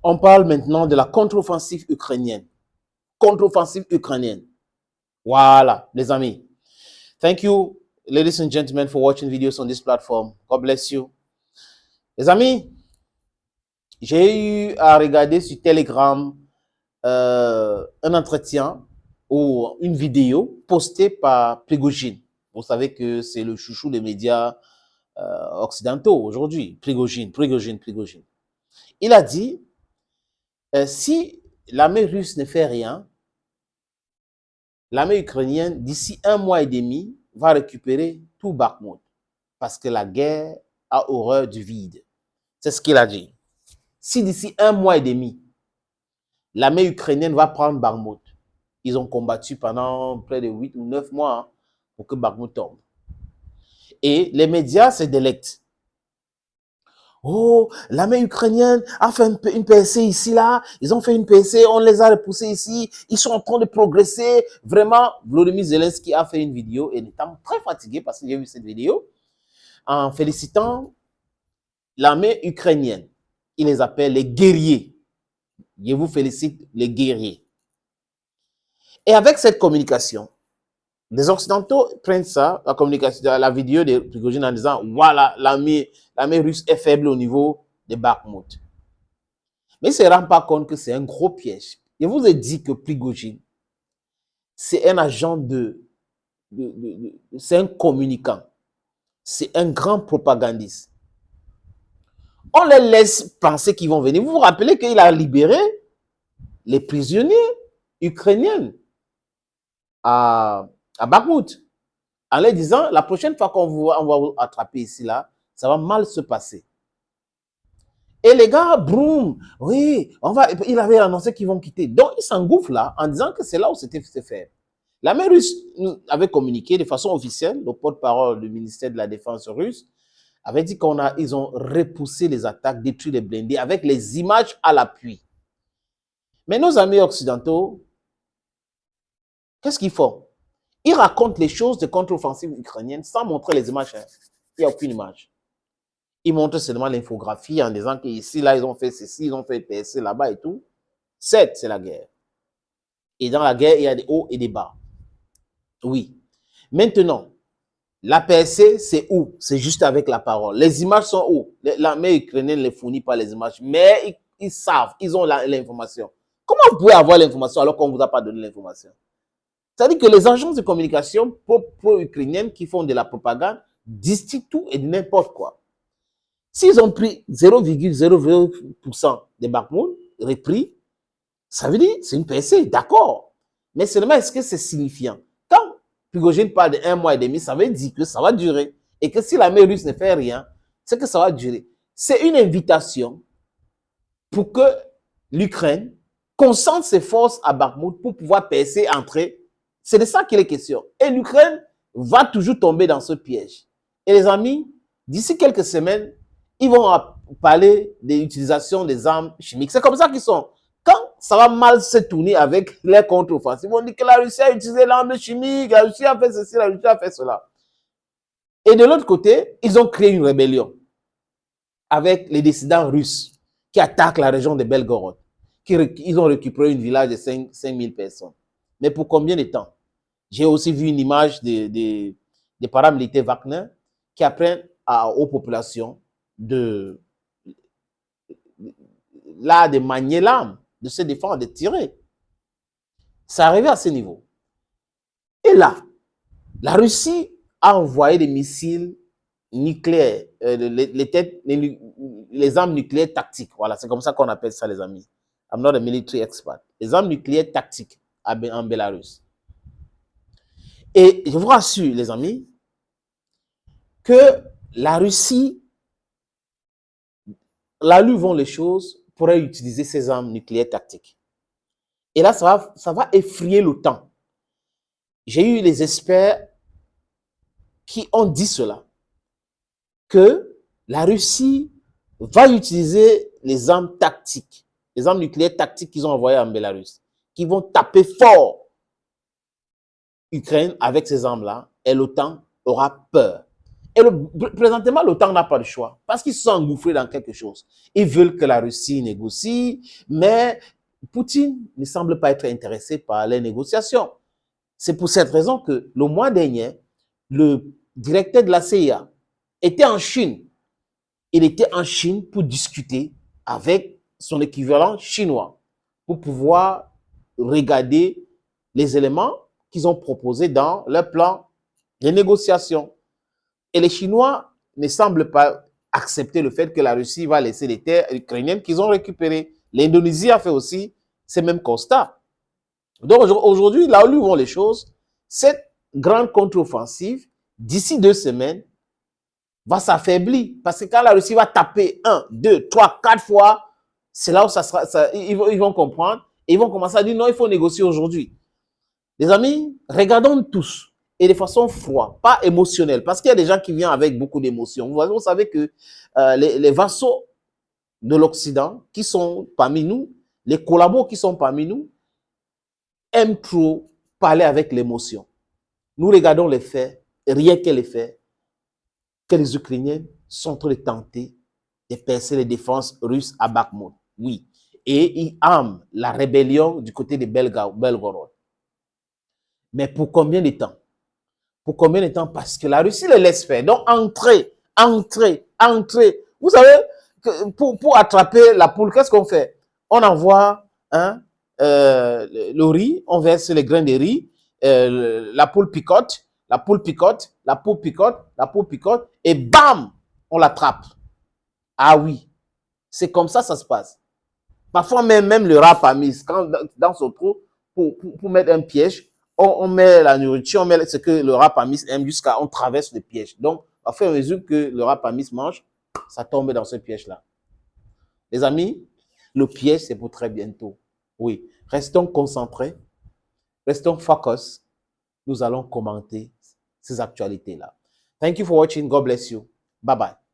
On parle maintenant de la contre-offensive ukrainienne. Contre-offensive ukrainienne. Voilà, les amis. Thank you, ladies and gentlemen, for watching videos on this platform. God bless you. Les amis, j'ai eu à regarder sur Telegram un entretien ou une vidéo postée par Prigojine. Vous savez que c'est le chouchou des médias occidentaux aujourd'hui. Prigojine. Il a dit, si l'armée russe ne fait rien, l'armée ukrainienne, d'ici 1 mois et demi, va récupérer tout Bakhmut. Parce que la guerre a horreur du vide. C'est ce qu'il a dit. Si d'ici 1 mois et demi, l'armée ukrainienne va prendre Bakhmut, ils ont combattu pendant près de 8 ou 9 mois pour que Bakhmut tombe. Et les médias se délectent. Oh, l'armée ukrainienne a fait une PSC ici, là. Ils ont fait une PSC, on les a repoussés ici. Ils sont en train de progresser. Vraiment, Volodymyr Zelensky a fait une vidéo et étant très fatigué parce que j'ai vu cette vidéo en félicitant l'armée ukrainienne. Il les appelle les guerriers. Je vous félicite, les guerriers. Et avec cette communication, les Occidentaux prennent ça, la communication, la vidéo de Prigojine en disant voilà, l'armée russe est faible au niveau de Bakhmut. Mais ils ne se rendent pas compte que c'est un gros piège. Je vous ai dit que Prigojine, c'est un agent c'est un communicant. C'est un grand propagandiste. On les laisse penser qu'ils vont venir. Vous vous rappelez qu'il a libéré les prisonniers ukrainiens à Bakhmut, en leur disant, la prochaine fois qu'on va vous attraper ici, là, ça va mal se passer. Et les gars, broum, oui, il avait annoncé qu'ils vont quitter. Donc, ils s'engouffrent là, en disant que c'est là où c'était fait. L'armée russe avait communiqué de façon officielle, le porte-parole du ministère de la Défense russe avait dit qu'ils ont repoussé les attaques, détruit les blindés, avec les images à l'appui. Mais nos amis occidentaux, qu'est-ce qu'ils font? Ils racontent les choses de contre-offensive ukrainienne sans montrer les images. Il n'y a aucune image. Ils montrent seulement l'infographie en disant qu'ici, là, ils ont fait ceci, ils ont fait PSC là-bas et tout. C'est la guerre. Et dans la guerre, il y a des hauts et des bas. Oui. Maintenant, la PSC, c'est où? C'est juste avec la parole. Les images sont où? L'armée ukrainienne ne les fournit pas les images, mais ils savent, ils ont l'information. Comment vous pouvez avoir l'information alors qu'on ne vous a pas donné l'information? C'est-à-dire que les agences de communication pro-ukrainiennes qui font de la propagande disent tout et n'importe quoi. S'ils ont pris 0,00% des Bakhmut repris, ça veut dire c'est une PSC, d'accord. Mais seulement est-ce que c'est signifiant? Quand Prigojine parle de 1 mois et demi, ça veut dire que ça va durer. Et que si l'armée russe ne fait rien, c'est que ça va durer. C'est une invitation pour que l'Ukraine concentre ses forces à Bakhmut pour pouvoir PSC entrer. C'est de ça qu'il est question. Et l'Ukraine va toujours tomber dans ce piège. Et les amis, d'ici quelques semaines, ils vont parler de l'utilisation des armes chimiques. C'est comme ça qu'ils sont. Quand ça va mal se tourner avec les contre-offensives, ils vont dire que la Russie a utilisé l'arme chimique, la Russie a fait ceci, la Russie a fait cela. Et de l'autre côté, ils ont créé une rébellion avec les dissidents russes qui attaquent la région de Belgorod. Ils ont récupéré une village de 5000 personnes. Mais pour combien de temps? J'ai aussi vu une image des paramilitaires Wagner qui apprennent aux populations de manier l'arme, de se défendre, de tirer. Ça arrivé à ce niveau. Et là, la Russie a envoyé des missiles nucléaires, les armes nucléaires tactiques. Voilà, c'est comme ça qu'on appelle ça, les amis. I'm not a military expert. Les armes nucléaires tactiques en Bélarus. Et je vous rassure, les amis, que la Russie, là où vont les choses, pourrait utiliser ces armes nucléaires tactiques. Et là, ça va effrayer l'OTAN. J'ai eu les experts qui ont dit cela, que la Russie va utiliser les armes tactiques, les armes nucléaires tactiques qu'ils ont envoyées en Bélarus, qui vont taper fort Ukraine avec ces armes-là, et l'OTAN aura peur. Et présentement, l'OTAN n'a pas de choix parce qu'ils se sont engouffrés dans quelque chose. Ils veulent que la Russie négocie, mais Poutine ne semble pas être intéressé par les négociations. C'est pour cette raison que le mois dernier, le directeur de la CIA était en Chine. Il était en Chine pour discuter avec son équivalent chinois pour pouvoir regarder les éléments qu'ils ont proposés dans leur plan de négociation. Et les Chinois ne semblent pas accepter le fait que la Russie va laisser les terres ukrainiennes qu'ils ont récupérées. L'Indonésie a fait aussi ces mêmes constats. Donc aujourd'hui, là où vont les choses, cette grande contre-offensive, d'ici 2 semaines, va s'affaiblir. Parce que quand la Russie va taper 1, 2, 3, 4 fois, c'est là où ils vont comprendre et ils vont commencer à dire non, il faut négocier aujourd'hui. Les amis, regardons tous et de façon froide, pas émotionnelle, parce qu'il y a des gens qui viennent avec beaucoup d'émotions. Vous savez que les vassaux de l'Occident qui sont parmi nous, les collabos qui sont parmi nous, aiment trop parler avec l'émotion. Nous regardons les faits, rien que les faits, que les Ukrainiens sont en train de tenter de percer les défenses russes à Bakhmut. Oui. Et ils arment la rébellion du côté de Belgorod. Mais pour combien de temps? Pour combien de temps? Parce que la Russie les laisse faire. Donc, entrez. Vous savez, que pour attraper la poule, qu'est-ce qu'on fait? On envoie le riz, on verse les grains de riz, la poule picote, et bam, on l'attrape. Ah oui, c'est comme ça se passe. Parfois, même le rat pamis, quand dans son trou, pour mettre un piège, on met la nourriture, on met ce que le rat pamis aime jusqu'à on traverse le piège. Donc, à fur et à mesure que le rat pamis mange, ça tombe dans ce piège-là. Les amis, le piège, c'est pour très bientôt. Oui, restons concentrés, restons focus. Nous allons commenter ces actualités-là. Thank you for watching. God bless you. Bye-bye.